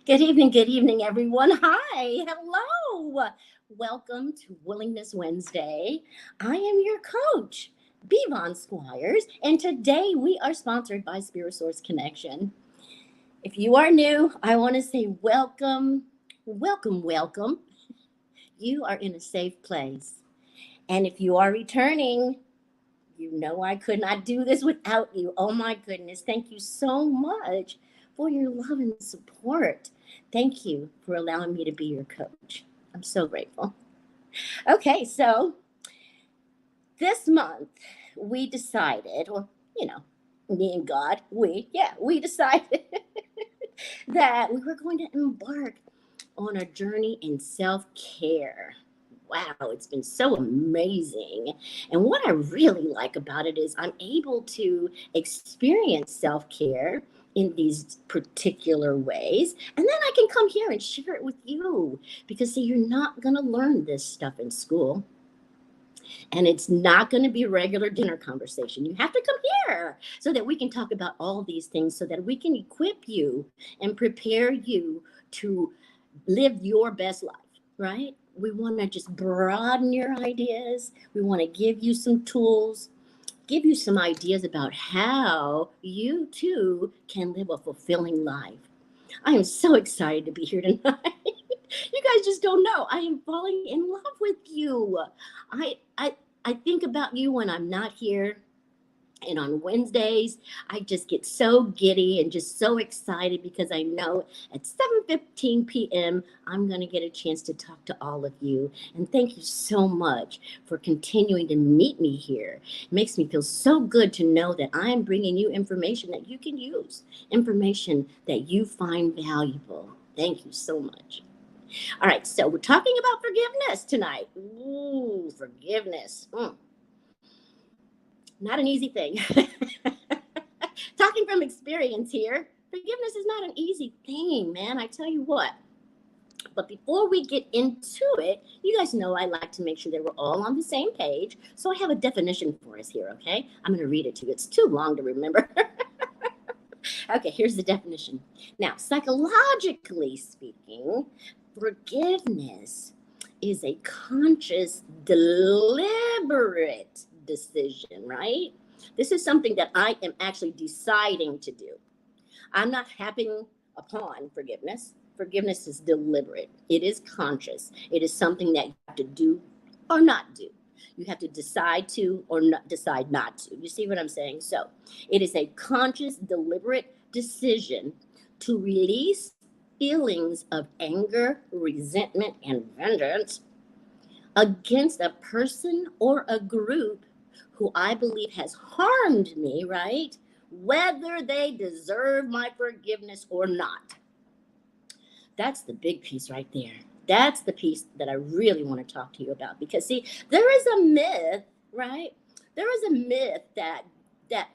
Good evening, everyone. Hi, hello. Welcome to Willingness Wednesday. I am your coach, BVon Squires, and today we are sponsored by Spirit Source Connection. If you are new, I want to say welcome, welcome, welcome. You are in a safe place. And if you are returning, you know I could not do this without you. Oh my goodness. Thank you so much for your love and support. Thank you for allowing me to be your coach. I'm so grateful. Okay, so this month we decided, or, you know, me and God, we decided that we were going to embark on a journey in self care. Wow, it's been so amazing. And what I really like about it is I'm able to experience self care in these particular ways. And then I can come here and share it with you. Because, see, you're not going to learn this stuff in school. And it's not going to be a regular dinner conversation. You have to come here so that we can talk about all these things so that we can equip you and prepare you to live your best life, right? We want to just broaden your ideas. We want to give you some tools, give you some ideas about how you too can live a fulfilling life. I am so excited to be here tonight. You guys just don't know. I am falling in love with you. I I I think about you when I'm not here. And on Wednesdays, I just get so giddy and just so excited because I know at 7:15 p.m. I'm going to get a chance to talk to all of you. And thank you so much for continuing to meet me here. It makes me feel so good to know that I'm bringing you information that you can use, information that you find valuable. Thank you so much. All right, so we're talking about forgiveness tonight. Ooh, forgiveness. Not an easy thing. Talking from experience here, forgiveness is not an easy thing, man. I tell you what. But before we get into it, you guys know I like to make sure that we're all on the same page. So I have a definition for us here, okay? I'm going to read it to you. It's too long to remember. Okay, here's the definition. Now, psychologically speaking, forgiveness is a conscious, deliberate decision, right? This is something that I am actually deciding to do. I'm not happening upon forgiveness. Forgiveness is deliberate, it is conscious, it is something that you have to do or not do. You have to decide to or not decide not to. You see what I'm saying? So it is a conscious, deliberate decision to release feelings of anger, resentment, and vengeance against a person or a group who I believe has harmed me, right? Whether they deserve my forgiveness or not. That's the big piece right there. That's the piece that I really want to talk to you about because see, there is a myth, right? There is a myth that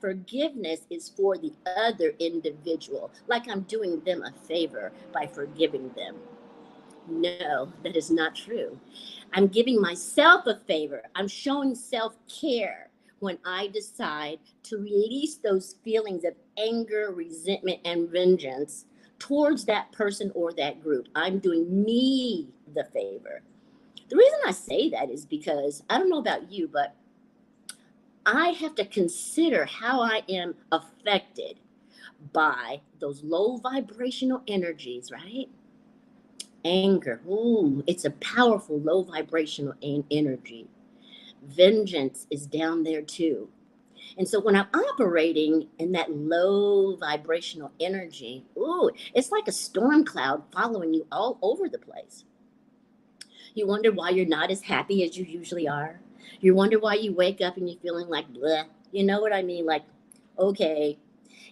forgiveness is for the other individual, like I'm doing them a favor by forgiving them. No, that is not true. I'm giving myself a favor. I'm showing self care when I decide to release those feelings of anger, resentment, and vengeance towards that person or that group. I'm doing me the favor. The reason I say that is because I don't know about you, but I have to consider how I am affected by those low vibrational energies, right? Anger, ooh, it's a powerful low vibrational energy. Vengeance is down there too. And so when I'm operating in that low vibrational energy, ooh, it's like a storm cloud following you all over the place. You wonder why you're not as happy as you usually are. You wonder why you wake up and you're feeling like bleh. You know what I mean? Like, okay,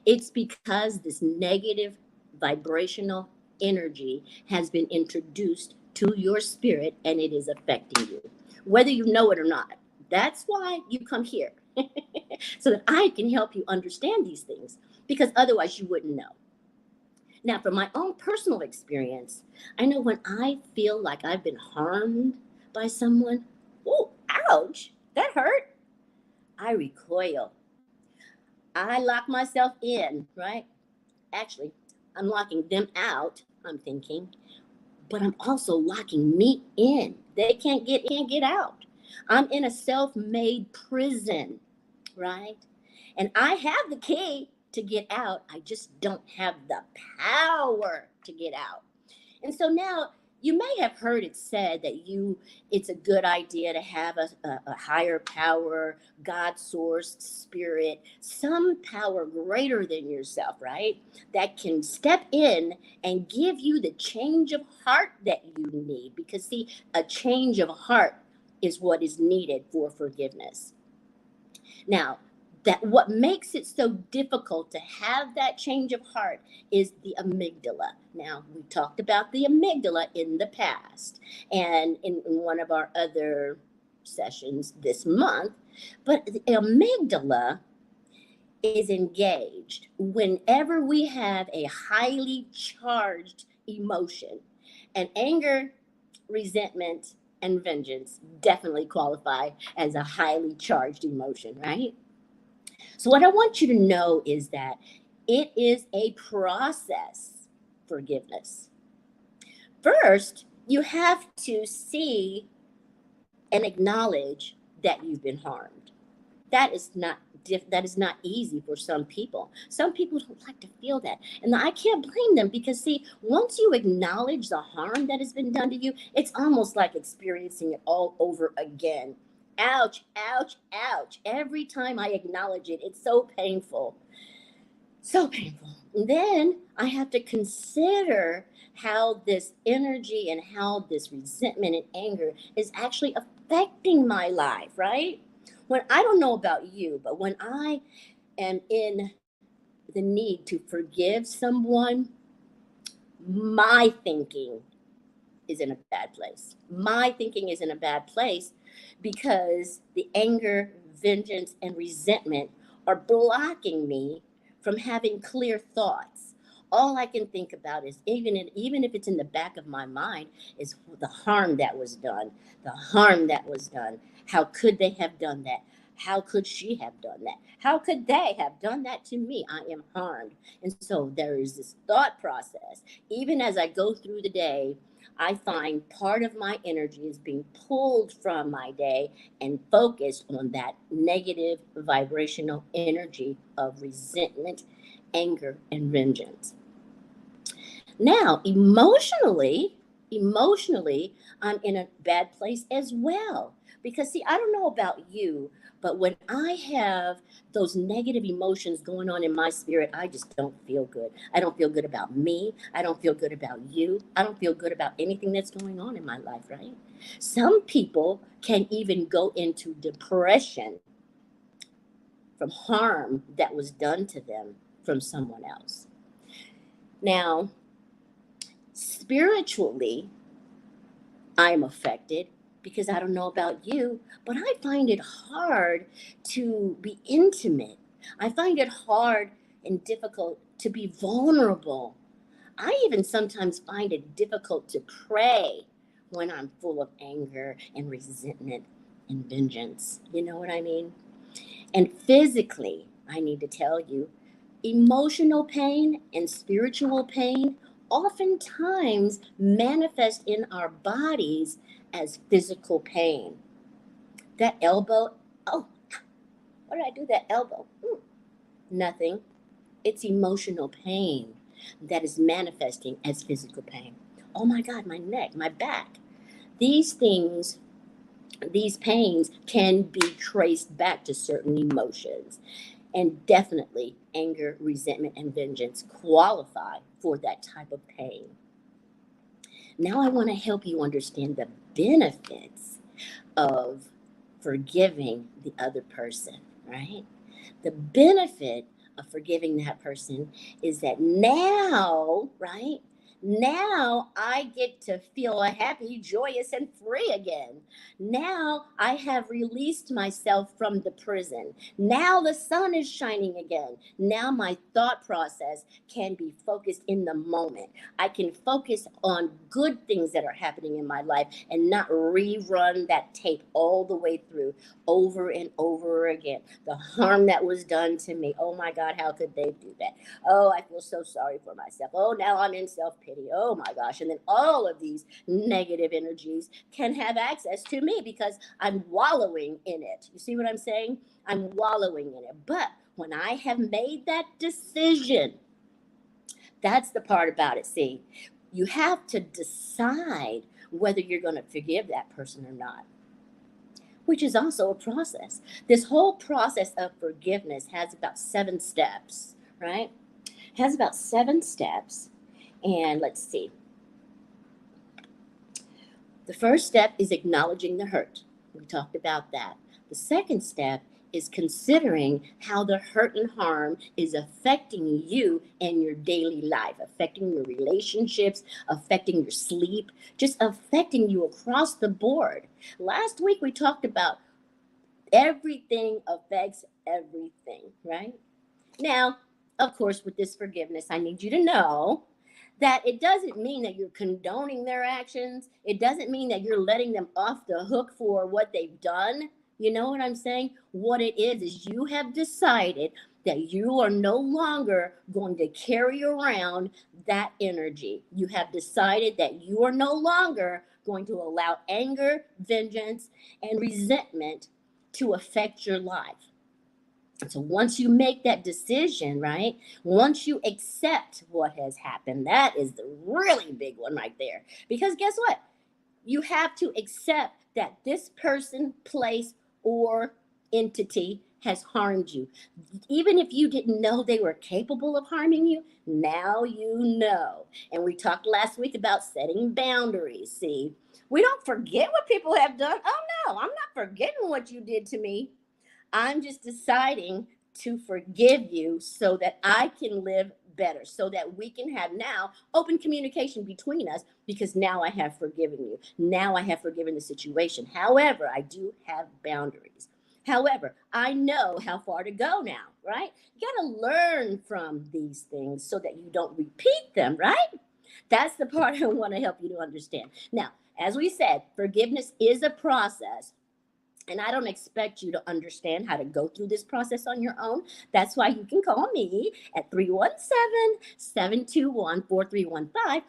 it's because this negative vibrational energy has been introduced to your spirit and it is affecting you, whether you know it or not. That's why you come here, so that I can help you understand these things, because otherwise you wouldn't know. Now, from my own personal experience, I know when I feel like I've been harmed by someone, oh, ouch, that hurt, I recoil. I lock myself in, right? Actually, I'm locking them out I'm thinking, but I'm also locking me in. They can't get out. I'm in a self-made prison, right? And I have the key to get out. I just don't have the power to get out. And so now you may have heard it said that it's a good idea to have a higher power, God source, spirit, some power greater than yourself, right? That can step in and give you the change of heart that you need. Because, see, a change of heart is what is needed for forgiveness. Now, that what makes it so difficult to have that change of heart is the amygdala. Now, we talked about the amygdala in the past and in one of our other sessions this month, but the amygdala is engaged whenever we have a highly charged emotion. And anger, resentment, and vengeance definitely qualify as a highly charged emotion, right? So, what I want you to know is that it is a process, forgiveness. First, you have to see and acknowledge that you've been harmed. That is not easy for some people. Some people don't like to feel that. And I can't blame them because, see, once you acknowledge the harm that has been done to you, it's almost like experiencing it all over again. Ouch, ouch, ouch. Every time I acknowledge it, it's so painful. So painful. And then I have to consider how this energy and how this resentment and anger is actually affecting my life, right? When I don't know about you, but when I am in the need to forgive someone, my thinking is in a bad place. My thinking is in a bad place because the anger, vengeance, and resentment are blocking me from having clear thoughts. All I can think about is even if it's in the back of my mind is the harm that was done, the harm that was done. How could they have done that? How could she have done that? How could they have done that to me? I am harmed. And so there is this thought process. Even as I go through the day, I find part of my energy is being pulled from my day and focused on that negative vibrational energy of resentment, anger, and vengeance. Now, emotionally, I'm in a bad place as well. Because, see, I don't know about you, but when I have those negative emotions going on in my spirit, I just don't feel good. I don't feel good about me. I don't feel good about you. I don't feel good about anything that's going on in my life, right? Some people can even go into depression from harm that was done to them from someone else. Now, spiritually, I'm affected because I don't know about you, but I find it hard to be intimate. I find it hard and difficult to be vulnerable. I even sometimes find it difficult to pray when I'm full of anger and resentment and vengeance. You know what I mean? And physically, I need to tell you, emotional pain and spiritual pain oftentimes manifest in our bodies as physical pain. That elbow, oh, what did I do that elbow? Nothing. It's emotional pain that is manifesting as physical pain. Oh my God, my neck, my back. These things, these pains can be traced back to certain emotions. And definitely anger, resentment, and vengeance qualify for that type of pain. Now, I want to help you understand the benefits of forgiving the other person, right? The benefit of forgiving that person is that now, right? Now I get to feel happy, joyous, and free again. Now I have released myself from the prison. Now the sun is shining again. Now my thought process can be focused in the moment. I can focus on good things that are happening in my life and not rerun that tape all the way through over and over again. The harm that was done to me. Oh my God, how could they do that? Oh, I feel so sorry for myself. Oh, now I'm in self pity. pity. Oh my gosh. And then all of these negative energies can have access to me because I'm wallowing in it. You see what I'm saying? I'm wallowing in it. But when I have made that decision, that's the part about it. See, you have to decide whether you're going to forgive that person or not, which is also a process. This whole process of forgiveness has about 7 steps, right? Has about 7 steps. And let's see. The first step is acknowledging the hurt. We talked about that. The second step is considering how the hurt and harm is affecting you in your daily life, affecting your relationships, affecting your sleep, just affecting you across the board. Last week we talked about everything affects everything, right? Now, of course, with this forgiveness, I need you to know that it doesn't mean that you're condoning their actions. It doesn't mean that you're letting them off the hook for what they've done. You know what I'm saying? What it is you have decided that you are no longer going to carry around that energy. You have decided that you are no longer going to allow anger, vengeance, and resentment to affect your life. So once you make that decision, right? Once you accept what has happened, that is the really big one right there. Because guess what? You have to accept that this person, place, or entity has harmed you. Even if you didn't know they were capable of harming you, now you know. And we talked last week about setting boundaries. See, we don't forget what people have done. Oh no, I'm not forgetting what you did to me. I'm just deciding to forgive you so that I can live better, so that we can have now open communication between us because now I have forgiven you. Now I have forgiven the situation. However, I do have boundaries. However, I know how far to go now, right? You got to learn from these things so that you don't repeat them, right? That's the part I want to help you to understand. Now, as we said, forgiveness is a process. And I don't expect you to understand how to go through this process on your own. That's why you can call me at 317-721-4315,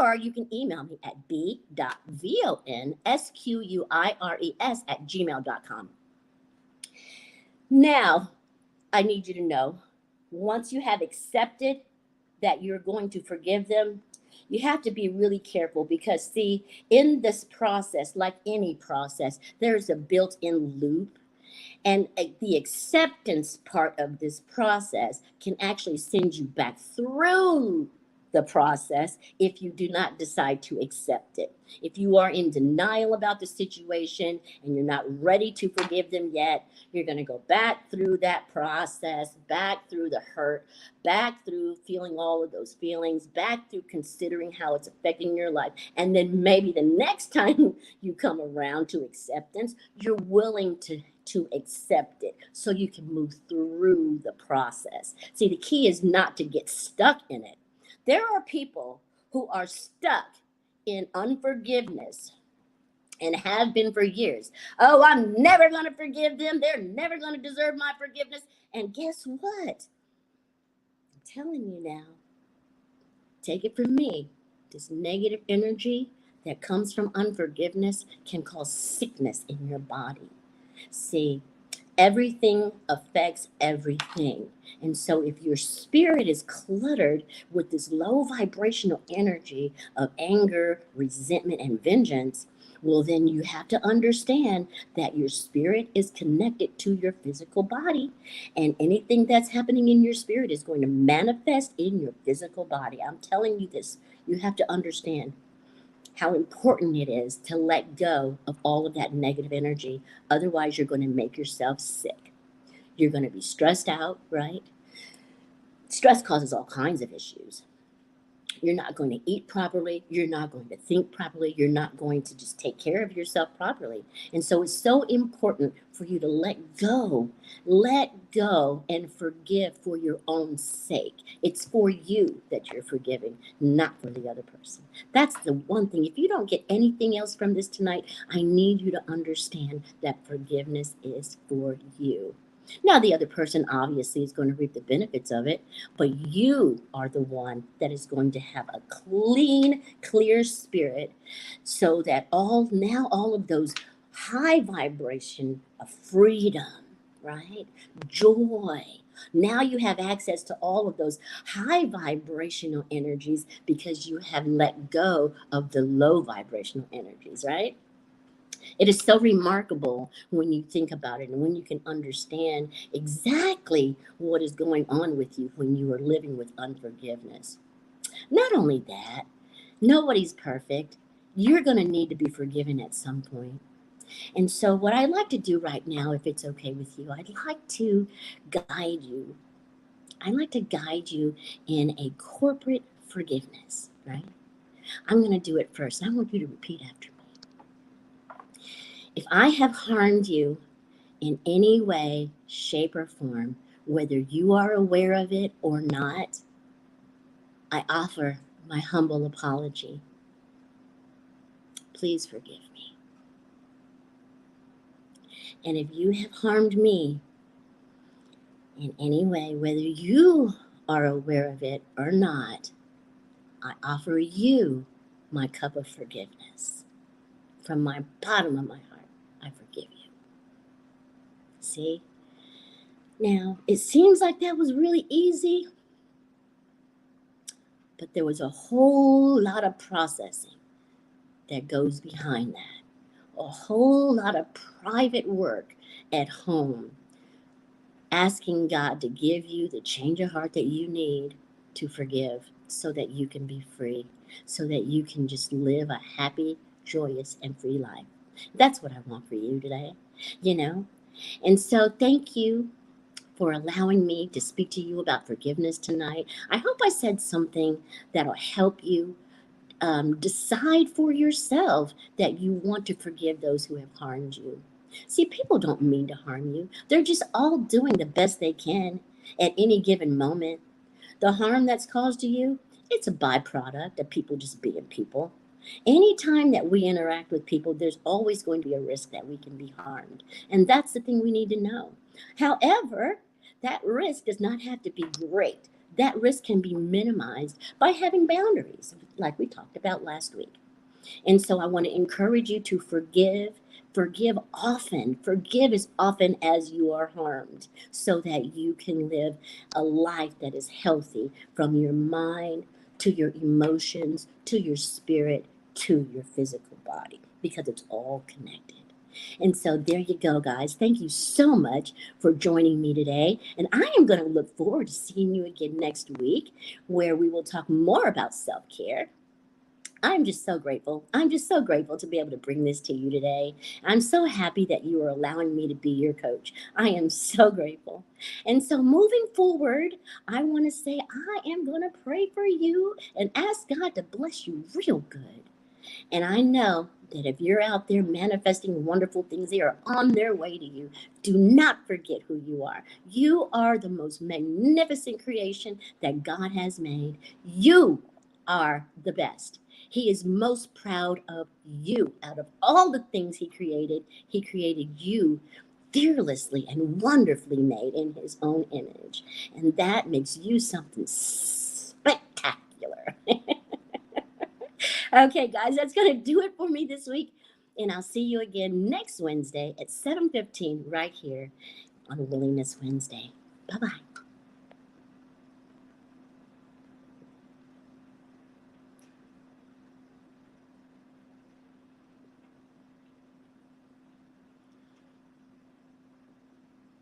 or you can email me at b.von squires at gmail.com. Now, I need you to know, once you have accepted that you're going to forgive them, you have to be really careful because, see, in this process, like any process, there's a built-in loop. And the acceptance part of this process can actually send you back through the process if you do not decide to accept it. If you are in denial about the situation and you're not ready to forgive them yet, you're going to go back through that process, back through the hurt, back through feeling all of those feelings, back through considering how it's affecting your life. And then maybe the next time you come around to acceptance, you're willing to accept it so you can move through the process. See, the key is not to get stuck in it. There are people who are stuck in unforgiveness and have been for years. Oh, I'm never going to forgive them. They're never going to deserve my forgiveness. And guess what? I'm telling you now, take it from me. This negative energy that comes from unforgiveness can cause sickness in your body. See, everything affects everything. And so if your spirit is cluttered with this low vibrational energy of anger, resentment, and vengeance, well, then you have to understand that your spirit is connected to your physical body. And anything that's happening in your spirit is going to manifest in your physical body. I'm telling you this. You have to understand how important it is to let go of all of that negative energy. Otherwise, you're going to make yourself sick. You're going to be stressed out, right? Stress causes all kinds of issues. You're not going to eat properly. You're not going to think properly. You're not going to just take care of yourself properly. And so it's so important for you to let go and forgive for your own sake. It's for you that you're forgiving, not for the other person. That's the one thing. If you don't get anything else from this tonight, I need you to understand that forgiveness is for you. Now, the other person obviously is going to reap the benefits of it, but you are the one that is going to have a clean, clear spirit so that all of those high vibration of freedom, right? Joy. Now you have access to all of those high vibrational energies because you have let go of the low vibrational energies, right? It is so remarkable when you think about it and when you can understand exactly what is going on with you when you are living with unforgiveness. Not only that, nobody's perfect. You're going to need to be forgiven at some point. And so, what I'd like to do right now, if it's okay with you, I'd like to guide you. I'd like to guide you in a corporate forgiveness, right? I'm going to do it first. I want you to repeat after me. If I have harmed you in any way, shape, or form, whether you are aware of it or not, I offer my humble apology. Please forgive me. And if you have harmed me in any way, whether you are aware of it or not, I offer you my cup of forgiveness. From my bottom of my heart, I forgive you. See? Now, it seems like that was really easy, but there was a whole lot of processing that goes behind that. A whole lot of private work at home, asking God to give you the change of heart that you need to forgive so that you can be free, so that you can just live a happy, joyous, and free life. That's what I want for you today, you know? And so thank you for allowing me to speak to you about forgiveness tonight. I hope I said something that'll help you decide for yourself that you want to forgive those who have harmed you. See, people don't mean to harm you. They're just all doing the best they can at any given moment. The harm that's caused to you, it's a byproduct of people just being people. Anytime that we interact with people, there's always going to be a risk that we can be harmed. And that's the thing we need to know. However, that risk does not have to be great. That risk can be minimized by having boundaries, like we talked about last week. And so I want to encourage you to forgive. Forgive often. Forgive as often as you are harmed so that you can live a life that is healthy from your mind to your emotions to your spirit to your physical body because it's all connected. And so there you go, guys. Thank you so much for joining me today. And I am going to look forward to seeing you again next week where we will talk more about self care. I'm just so grateful. I'm just so grateful to be able to bring this to you today. I'm so happy that you are allowing me to be your coach. I am so grateful. And so moving forward, I want to say I am going to pray for you and ask God to bless you real good. And I know that if you're out there manifesting wonderful things, they are on their way to you. Do not forget who you are. You are the most magnificent creation that God has made. You are the best. He is most proud of you. Out of all the things he created you fearlessly and wonderfully made in his own image. And that makes you something spectacular. Okay, guys, that's going to do it for me this week. And I'll see you again next Wednesday at 7:15 right here on Willingness Wednesday. Bye-bye.